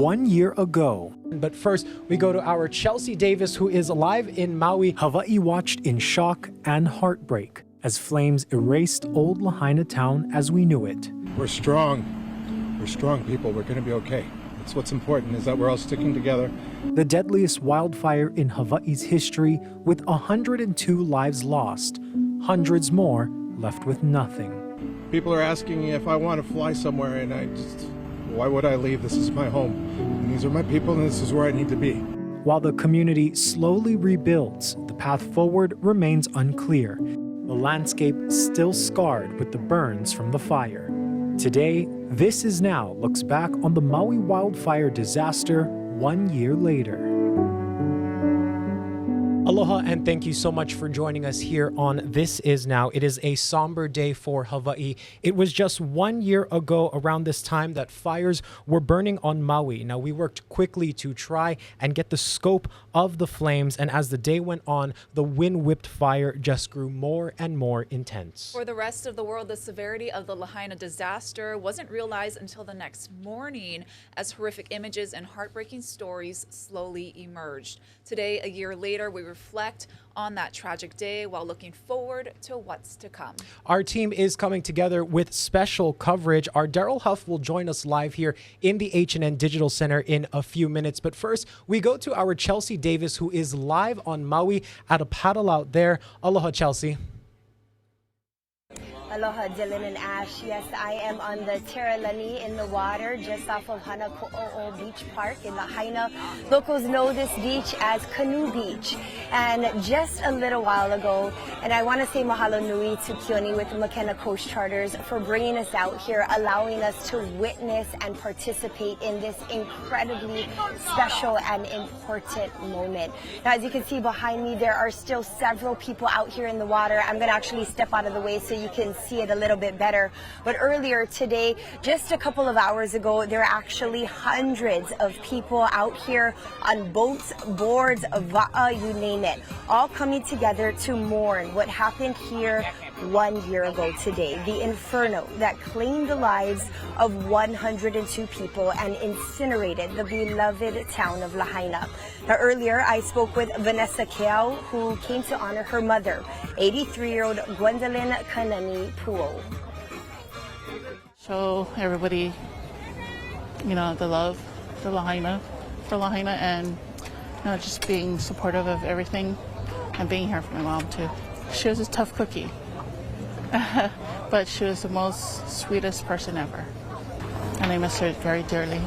1 year ago. But first, we go to our Chelsea Davis, who is live in Maui. Hawaii watched in shock and heartbreak as flames erased old Lahaina town as we knew it. We're strong. We're strong people. We're going to be okay. That's what's important, is that we're all sticking together. The deadliest wildfire in Hawaii's history, with 102 lives lost, hundreds more left with nothing. People are asking me if I want to fly somewhere, and why would I leave? This is my home. And these are my people, and this is where I need to be. While the community slowly rebuilds, the path forward remains unclear. The landscape still scarred with the burns from the fire. Today, This Is Now looks back on the Maui wildfire disaster 1 year later. Aloha and thank you so much for joining us here on This Is Now. It is a somber day for Hawaii. It was just 1 year ago around this time that fires were burning on Maui. Now, we worked quickly to try and get the scope of the flames, and as the day went on, the wind-whipped fire just grew more and more intense. For the rest of the world, the severity of the Lahaina disaster wasn't realized until the next morning as horrific images and heartbreaking stories slowly emerged. Today, a year later, we reflect on that tragic day while looking forward to what's to come. Our team is coming together with special coverage. Our Daryl Huff will join us live here in the H&N Digital Center in a few minutes. But first, we go to our Chelsea Davis, who is live on Maui at a paddle out there. Aloha, Chelsea. Aloha, Dylan and Ash. Yes, I am on the Teralani in the water just off of Hanako'o'o Beach Park in Lahaina. Locals know this beach as Canoe Beach. And just a little while ago, and I want to say mahalo nui to Keone with McKenna Coast Charters for bringing us out here, allowing us to witness and participate in this incredibly special and important moment. Now, as you can see behind me, there are still several people out here in the water. I'm going to actually step out of the way so you can see it a little bit better. But earlier today, just a couple of hours ago, there are actually hundreds of people out here on boats, boards, va'a, you name it, all coming together to mourn what happened here 1 year ago today. The inferno that claimed the lives of 102 people and incinerated the beloved town of Lahaina. Now, earlier, I spoke with Vanessa Keau, who came to honor her mother, 83-year-old Gwendolyn Kanani Puo. Show everybody, the love for Lahaina, and just being supportive of everything and being here for my mom too. She was a tough cookie, but she was the most sweetest person ever, and I miss her very dearly.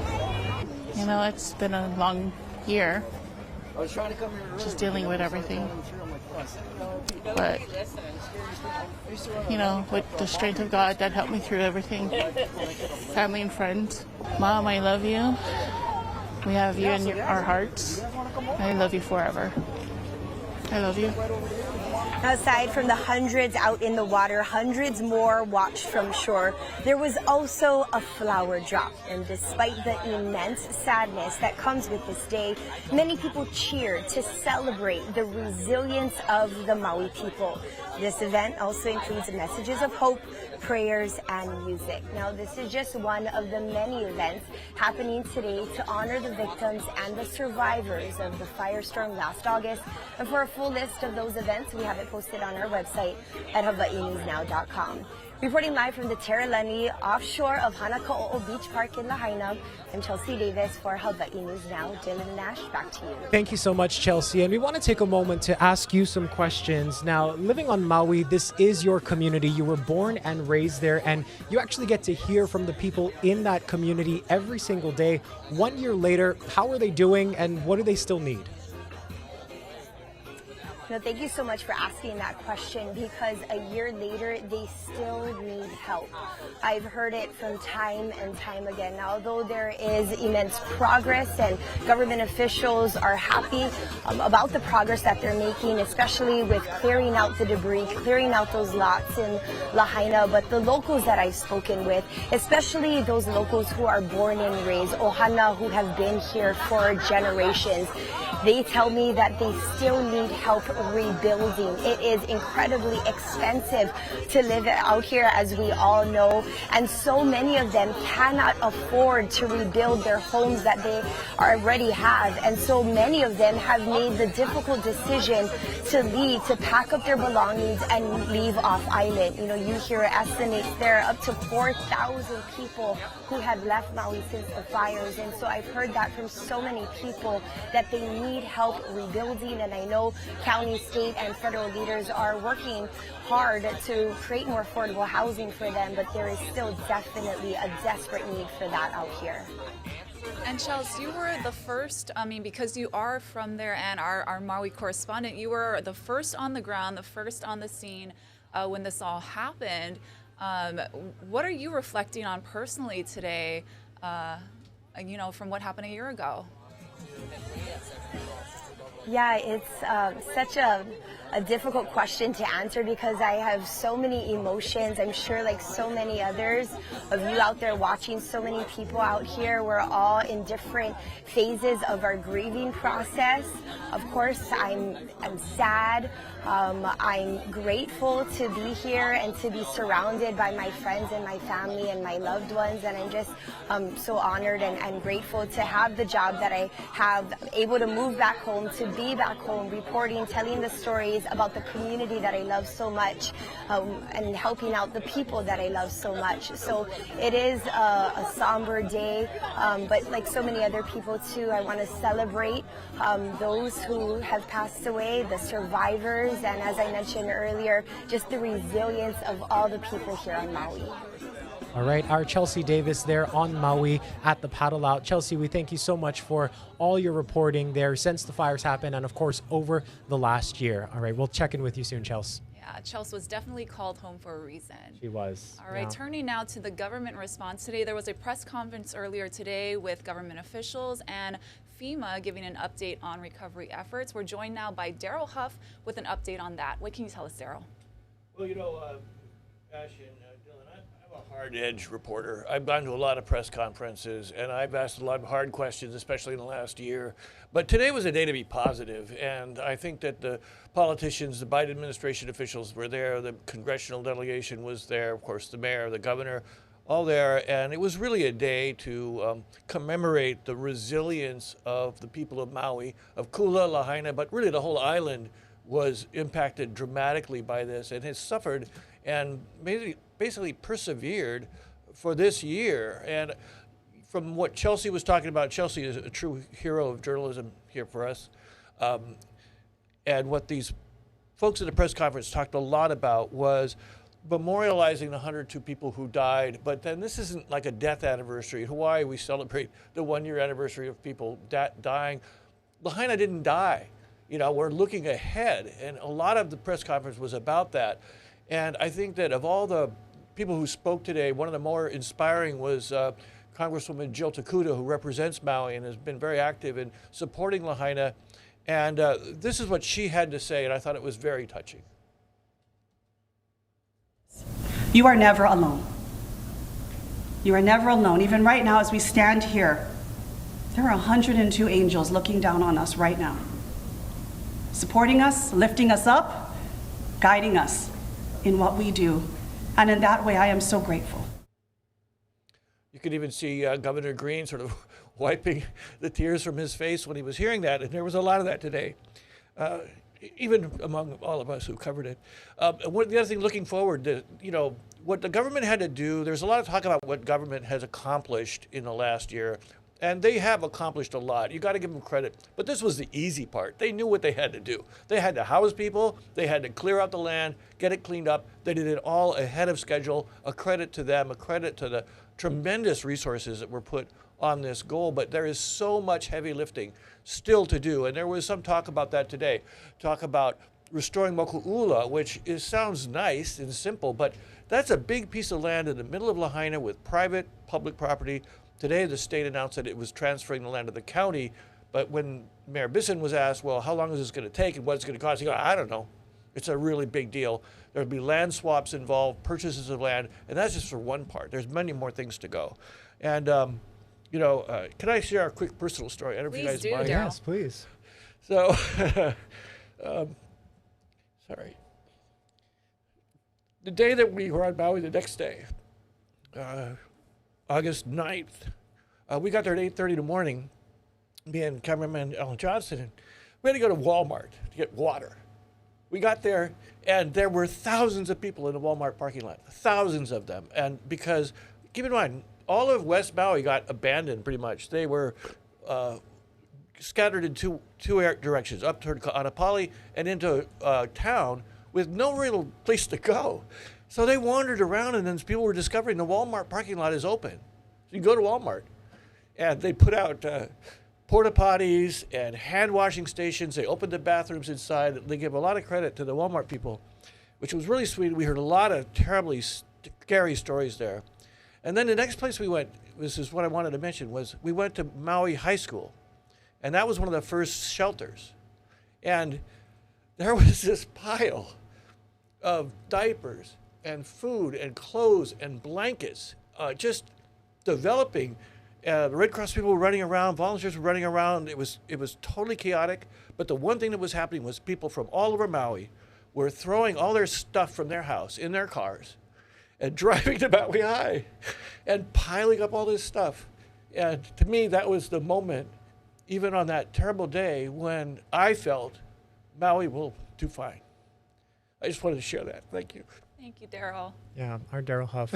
It's been a long year, just dealing with everything. But, with the strength of God that helped me through everything, family and friends. Mom, I love you. We have you in our hearts. I love you forever. I love you. Aside from the hundreds out in the water, hundreds more watched from shore. There was also a flower drop, and despite the immense sadness that comes with this day, many people cheered to celebrate the resilience of the Maui people. This event also includes messages of hope, prayers, and music. Now, this is just one of the many events happening today to honor the victims and the survivors of the firestorm last August. And for a full list of those events, we have it posted on our website at hawaiinewsnow.com. Reporting live from the Teralani offshore of Hanako'o'o Beach Park in Lahaina, I'm Chelsea Davis for Hawaii News Now. Dylan Nash, back to you. Thank you so much, Chelsea. And we want to take a moment to ask you some questions. Now, living on Maui, this is your community. You were born and raised there, and you actually get to hear from the people in that community every single day. 1 year later, how are they doing, and what do they still need? Thank you so much for asking that question, because a year later, they still need help. I've heard it from time and time again. Now, although there is immense progress and government officials are happy about the progress that they're making, especially with clearing out the debris, clearing out those lots in Lahaina, but the locals that I've spoken with, especially those locals who are born and raised, Ohana, who have been here for generations, they tell me that they still need help rebuilding. It is incredibly expensive to live out here, as we all know, and so many of them cannot afford to rebuild their homes that they already have, and so many of them have made the difficult decision to leave, to pack up their belongings and leave off island. You know, you hear estimates there are up to 4,000 people who have left Maui since the fires, and so I've heard that from so many people that they need help rebuilding, and I know county, state, and federal leaders are working hard to create more affordable housing for them, but there is still definitely a desperate need for that out here. And Chelsea, you were the first, because you are from there and our Maui correspondent, you were the first on the ground, the first on the scene when this all happened. What are you reflecting on personally today, from what happened a year ago? Yeah, it's such a difficult question to answer because I have so many emotions. I'm sure like so many others of you out there watching, so many people out here, we're all in different phases of our grieving process. Of course, I'm sad. I'm grateful to be here and to be surrounded by my friends and my family and my loved ones, and I'm just so honored and grateful to have the job that I have, able to move back home, to be back home, reporting, telling the stories about the community that I love so much, and helping out the people that I love so much. So it is a somber day, but like so many other people too, I want to celebrate those who have passed away, the survivors, and as I mentioned earlier, just the resilience of all the people here on Maui. All right, our Chelsea Davis there on Maui at the paddle out. Chelsea, we thank you so much for all your reporting there since the fires happened and, of course, over the last year. All right, we'll check in with you soon, Chelsea. Yeah, Chelsea was definitely called home for a reason. She was. All right, turning now to the government response today. There was a press conference earlier today with government officials and FEMA giving an update on recovery efforts. We're joined now by Daryl Huff with an update on that. What can you tell us, Daryl? Well, Ash and Dylan, I'm a hard-edged reporter. I've gone to a lot of press conferences, and I've asked a lot of hard questions, especially in the last year. But today was a day to be positive, and I think that the politicians, the Biden administration officials were there, the congressional delegation was there, of course, the mayor, the governor, all there, and it was really a day to commemorate the resilience of the people of Maui, of Kula, Lahaina, but really the whole island was impacted dramatically by this and has suffered and basically persevered for this year. And from what Chelsea was talking about, Chelsea is a true hero of journalism here for us. And what these folks at the press conference talked a lot about was memorializing the 102 people who died, but then this isn't like a death anniversary. In Hawaii, we celebrate the 1-year anniversary of people dying. Lahaina didn't die. We're looking ahead, and a lot of the press conference was about that. And I think that of all the people who spoke today, one of the more inspiring was Congresswoman Jill Takuda, who represents Maui and has been very active in supporting Lahaina. And this is what she had to say, and I thought it was very touching. You are never alone. You are never alone. Even right now, as we stand here, there are 102 angels looking down on us right now, supporting us, lifting us up, guiding us in what we do. And in that way, I am so grateful. You could even see Governor Green sort of wiping the tears from his face when he was hearing that, and there was a lot of that today. Even among all of us who covered it. The other thing, looking forward to, what the government had to do, there's a lot of talk about what government has accomplished in the last year, and they have accomplished a lot. You got to give them credit. But this was the easy part. They knew what they had to do. They had to house people. They had to clear out the land, get it cleaned up. They did it all ahead of schedule. A credit to them, a credit to the tremendous resources that were put on this goal, but there is so much heavy lifting still to do, and there was some talk about that today. Talk about restoring Moku'ula, which sounds nice and simple, but that's a big piece of land in the middle of Lahaina with private, public property. Today, the state announced that it was transferring the land to the county, but when Mayor Bisson was asked, well, how long is this going to take and what it's going to cost, he goes, I don't know. It's a really big deal. There'll be land swaps involved, purchases of land, and that's just for one part. There's many more things to go. And can I share a quick personal story? I don't know if you guys mind. Yes, please. So Sorry. The day that we were on Maui, the next day, August 9th, we got there at 8:30 in the morning, me and cameraman Alan Johnson, and we had to go to Walmart to get water. We got there, and there were thousands of people in the Walmart parking lot, thousands of them. And because, keep in mind, all of West Maui got abandoned pretty much. They were scattered in two directions, up toward Ka'anapali and into town with no real place to go. So they wandered around, and then people were discovering the Walmart parking lot is open. So you go to Walmart, and they put out porta potties and hand washing stations. They opened the bathrooms inside. They give a lot of credit to the Walmart people, which was really sweet. We heard a lot of terribly scary stories there. And then the next place we went, this is what I wanted to mention, was we went to Maui High School. And that was one of the first shelters. And there was this pile of diapers and food and clothes and blankets just developing. The Red Cross people were running around, volunteers were running around. It was totally chaotic. But the one thing that was happening was people from all over Maui were throwing all their stuff from their house in their cars and driving to Maui High and piling up all this stuff. And to me, that was the moment, even on that terrible day, when I felt Maui will do fine. I just wanted to share that. Thank you. Thank you, Daryl. Yeah, our Daryl Huff.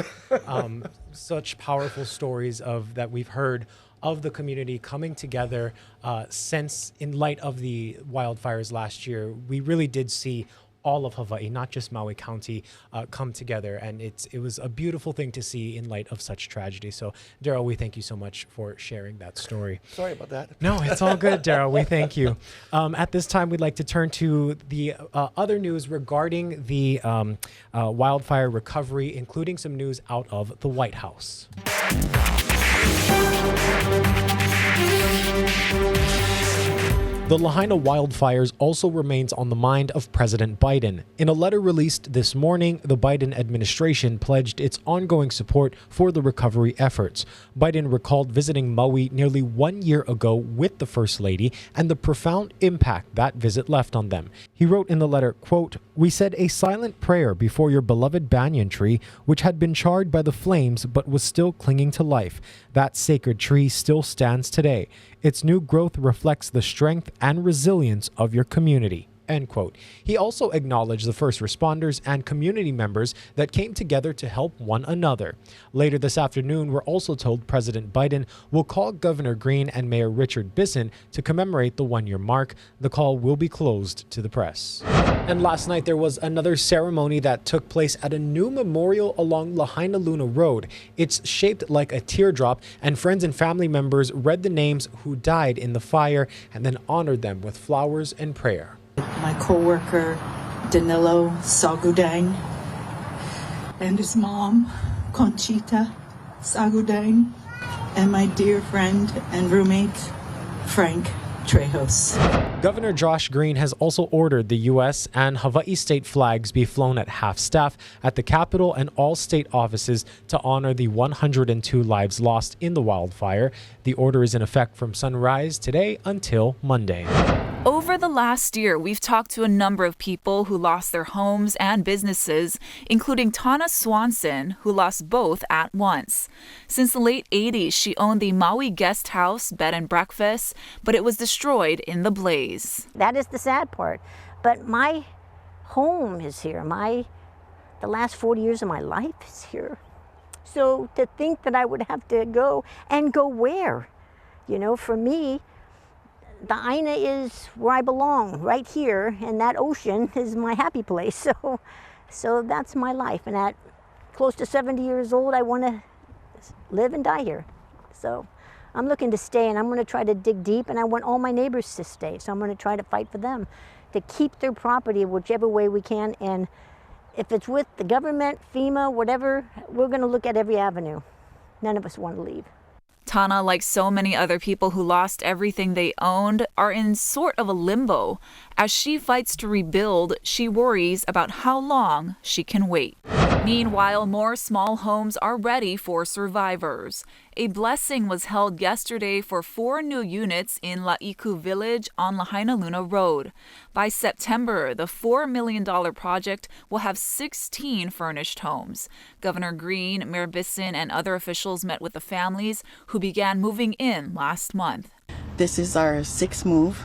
Such powerful stories that we've heard of the community coming together since, in light of the wildfires last year. We really did see all of Hawaii, not just Maui County, come together, and it was a beautiful thing to see in light of such tragedy. So, Daryl, we thank you so much for sharing that story. Sorry about that. No, it's all good, Daryl. We thank you. At this time, we'd like to turn to the other news regarding the wildfire recovery, including some news out of the White House. The Lahaina wildfires also remains on the mind of President Biden. In a letter released this morning, the Biden administration pledged its ongoing support for the recovery efforts. Biden recalled visiting Maui nearly 1 year ago with the First Lady and the profound impact that visit left on them. He wrote in the letter, quote, "We said a silent prayer before your beloved banyan tree, which had been charred by the flames but was still clinging to life. That sacred tree still stands today. Its new growth reflects the strength and resilience of your community." End quote. He also acknowledged the first responders and community members that came together to help one another. Later this afternoon, we're also told President Biden will call Governor Green and Mayor Richard Bisson to commemorate the 1 year mark. The call will be closed to the press. And last night, there was another ceremony that took place at a new memorial along Lahaina Luna Road. It's shaped like a teardrop, and friends and family members read the names who died in the fire and then honored them with flowers and prayer. My co-worker, Danilo Sagudang, and his mom, Conchita Sagudang, and my dear friend and roommate, Frank Trejos. Governor Josh Green has also ordered the U.S. and Hawaii state flags be flown at half-staff at the Capitol and all state offices to honor the 102 lives lost in the wildfire. The order is in effect from sunrise today until Monday. Over the last year, we've talked to a number of people who lost their homes and businesses, including Tana Swanson, who lost both at once. Since the late 80s, she owned the Maui Guest House bed and breakfast, but it was destroyed in the blaze. That is the sad part. But my home is here. The last 40 years of my life is here. So to think that I would have to go where? You know, for me, the Aina is where I belong, right here, and that ocean is my happy place. So that's my life. And at close to 70 years old, I want to live and die here. So I'm looking to stay, and I'm going to try to dig deep, and I want all my neighbors to stay. So I'm going to try to fight for them to keep their property whichever way we can. And if it's with the government, FEMA, whatever, we're going to look at every avenue. None of us want to leave. Tana, like so many other people who lost everything they owned, are in sort of a limbo. As she fights to rebuild, she worries about how long she can wait. Meanwhile, more small homes are ready for survivors. A blessing was held yesterday for 4 new units in La'iku Village on Lahaina Luna Road. By September, the $4 million project will have 16 furnished homes. Governor Green, Mayor Bisson, and other officials met with the families who began moving in last month. This is our 6th move,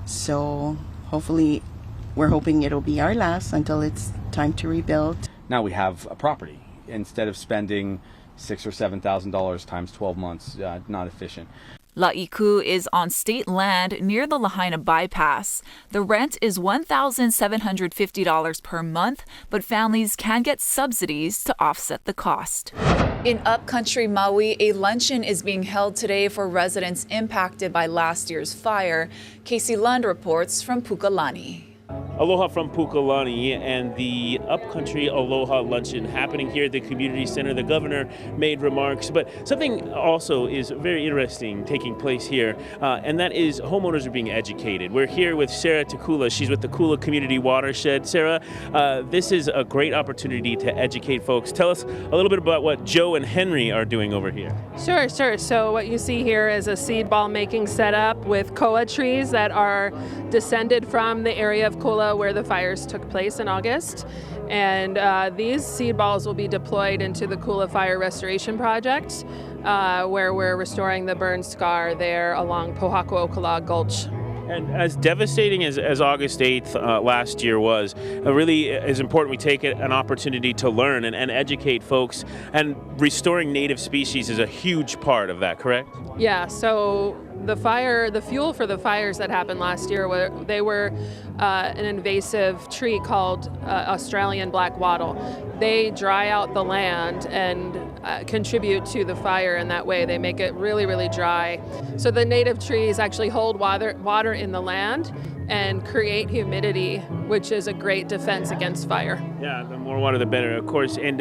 so hopefully we're hoping it'll be our last until it's time to rebuild. Now we have a property. Instead of spending $6,000 or $7,000 times 12 months, not efficient. La'iku is on state land near the Lahaina bypass. The rent is $1,750 per month, but families can get subsidies to offset the cost. In upcountry Maui, a luncheon is being held today for residents impacted by last year's fire. Casey Lund reports from Pukalani. Aloha from Pukalani and the Upcountry Aloha Luncheon happening here at the community center. The governor made remarks, but something also is very interesting taking place here, and that is homeowners are being educated. We're here with Sarah Takula. She's with the Kula Community Watershed. Sarah, this is a great opportunity to educate folks. Tell us a little bit about what Joe and Henry are doing over here. Sure. So what you see here is a seed ball making setup with koa trees that are descended from the area of Kula where the fires took place in August. And these seed balls will be deployed into the Kula Fire Restoration Project, where we're restoring the burn scar there along Pohakuokala Gulch. And as devastating as August 8th last year was, it really is important we take an opportunity to learn and educate folks. And restoring native species is a huge part of that, correct? Yeah, so the fuel for the fires that happened last year, they were an invasive tree called Australian black wattle. They dry out the land and contribute to the fire in that way. They make it really, really dry. So the native trees actually hold water in the land and create humidity, which is a great defense against fire. Yeah, the more water, the better, of course. And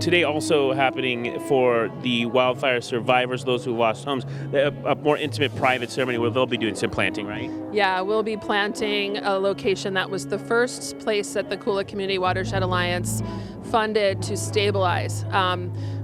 today also happening for the wildfire survivors, those who lost homes, a more intimate private ceremony where they'll be doing some planting, right? Yeah, we'll be planting a location that was the first place that the Kula Community Watershed Alliance funded to stabilize.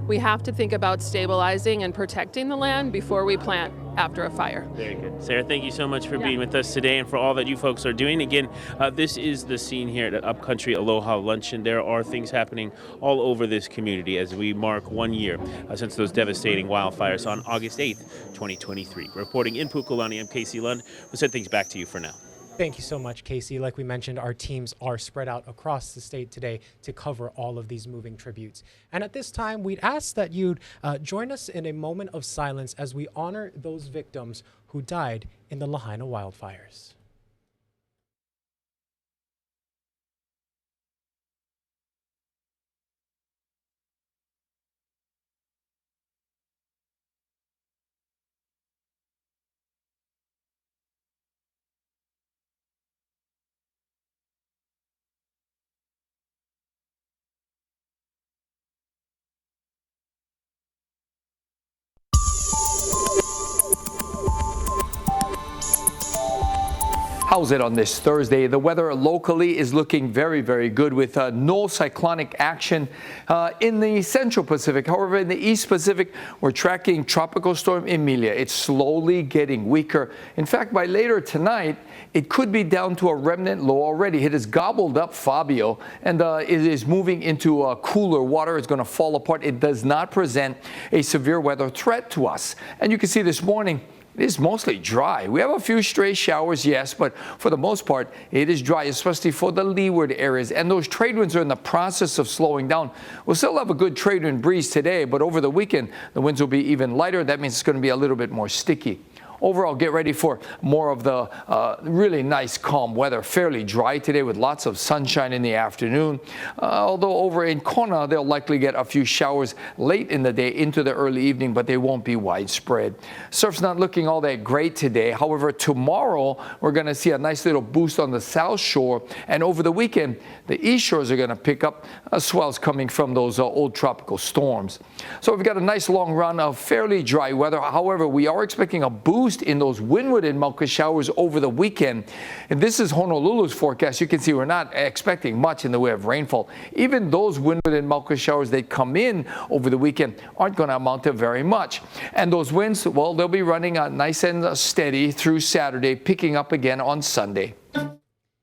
We have to think about stabilizing and protecting the land before we plant after a fire. Very good. Sarah, thank you so much for being with us today and for all that you folks are doing. Again, this is the scene here at Upcountry Aloha Luncheon. There are things happening all over this community as we mark 1 year since those devastating wildfires on August 8th, 2023. Reporting in Pukalani, I'm Casey Lund. We'll send things back to you for now. Thank you so much, Casey. Like we mentioned, our teams are spread out across the state today to cover all of these moving tributes. And at this time, we'd ask that you'd join us in a moment of silence as we honor those victims who died in the Lahaina wildfires. How's it on this Thursday? The weather locally is looking very, very good with no cyclonic action in the central Pacific. However, in the East Pacific, we're tracking Tropical Storm Emilia. It's slowly getting weaker. In fact, by later tonight, it could be down to a remnant low already. It has gobbled up Fabio and it is moving into cooler water. It's going to fall apart. It does not present a severe weather threat to us. And you can see this morning, it is mostly dry. We have a few stray showers, yes, but for the most part, it is dry, especially for the leeward areas. And those trade winds are in the process of slowing down. We'll still have a good trade wind breeze today, but over the weekend, the winds will be even lighter. That means it's going to be a little bit more sticky. Overall, get ready for more of the really nice, calm weather. Fairly dry today with lots of sunshine in the afternoon. Although over in Kona, they'll likely get a few showers late in the day into the early evening, but they won't be widespread. Surf's not looking all that great today. However, tomorrow, we're going to see a nice little boost on the south shore. And over the weekend, the east shores are going to pick up swells coming from those old tropical storms. So we've got a nice long run of fairly dry weather. However, we are expecting a boost boost in those windward and Mauka showers over the weekend. And this is Honolulu's forecast. You can see we're not expecting much in the way of rainfall. Even those windward and Mauka showers that come in over the weekend aren't going to amount to very much. And those winds, well, they'll be running nice and steady through Saturday, picking up again on Sunday.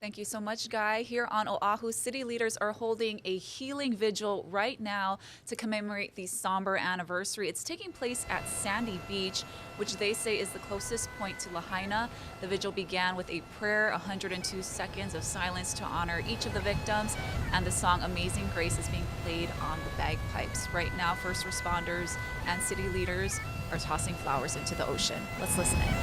Thank you so much, Guy. Here on Oahu, city leaders are holding a healing vigil right now to commemorate the somber anniversary. It's taking place at Sandy Beach, which they say is the closest point to Lahaina. The vigil began with a prayer, 102 seconds of silence to honor each of the victims, and the song Amazing Grace is being played on the bagpipes. Right now, first responders and city leaders are tossing flowers into the ocean. Let's listen in.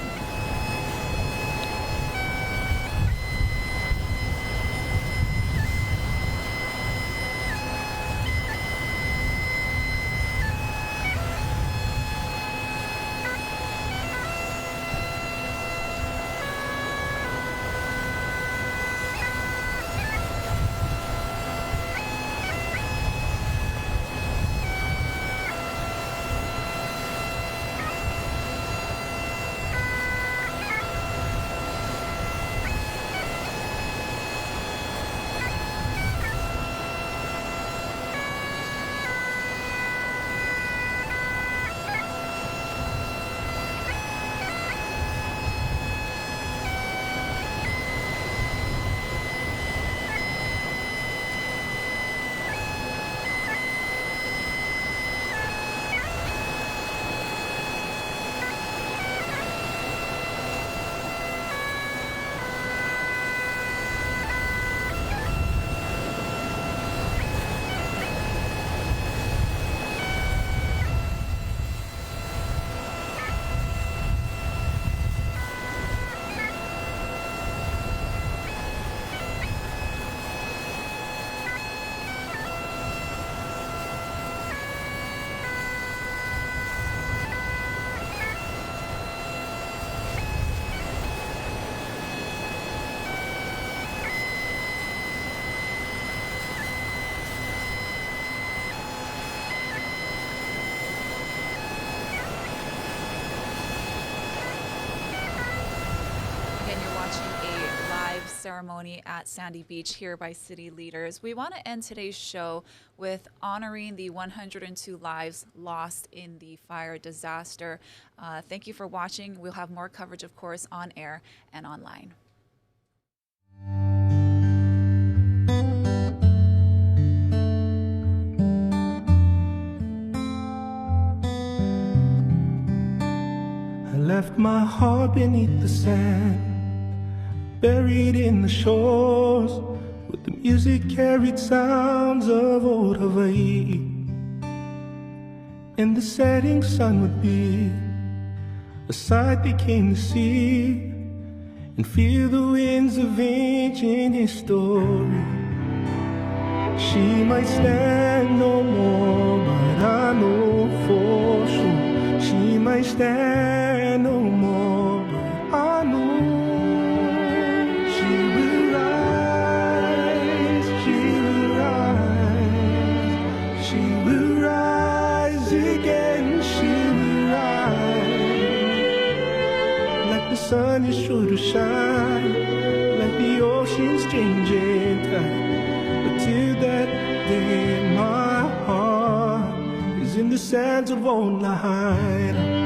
Ceremony at Sandy Beach here by city leaders. We want to end today's show with honoring the 102 lives lost in the fire disaster. Thank you for watching. We'll have more coverage, of course, on air and online. I left my heart beneath the sand, buried in the shores, with the music carried sounds of old Hawaii. And the setting sun would be a sight they came to see, and feel the winds of ancient history. She might stand no more, but I know for sure she might stand no more, but I know sun is sure to shine, like the ocean's changing tide. But till that day, my heart is in the sands of old Lahaina.